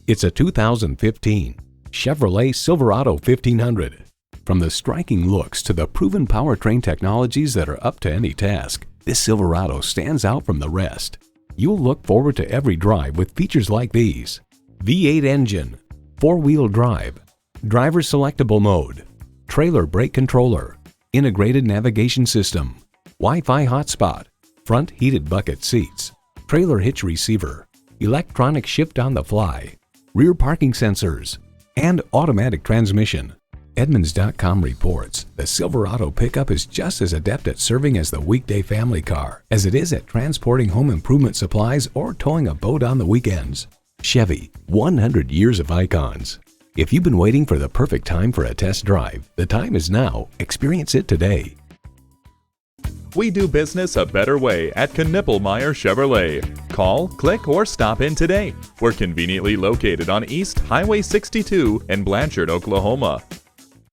It's a 2015 Chevrolet Silverado 1500. From the striking looks to the proven powertrain technologies that are up to any task, this Silverado stands out from the rest. You'll look forward to every drive with features like these: V8 engine, 4-wheel drive, driver selectable mode, trailer brake controller, integrated navigation system, Wi-Fi hotspot, front heated bucket seats, trailer hitch receiver, electronic shift on the fly, rear parking sensors, and automatic transmission. Edmunds.com reports the Silverado pickup is just as adept at serving as the weekday family car as it is at transporting home improvement supplies or towing a boat on the weekends. Chevy, 100 years of icons. If you've been waiting for the perfect time for a test drive, the time is now. Experience it today. We do business a better way at Knippelmier Chevrolet. Call, click, or stop in today. We're conveniently located on East Highway 62 in Blanchard, Oklahoma.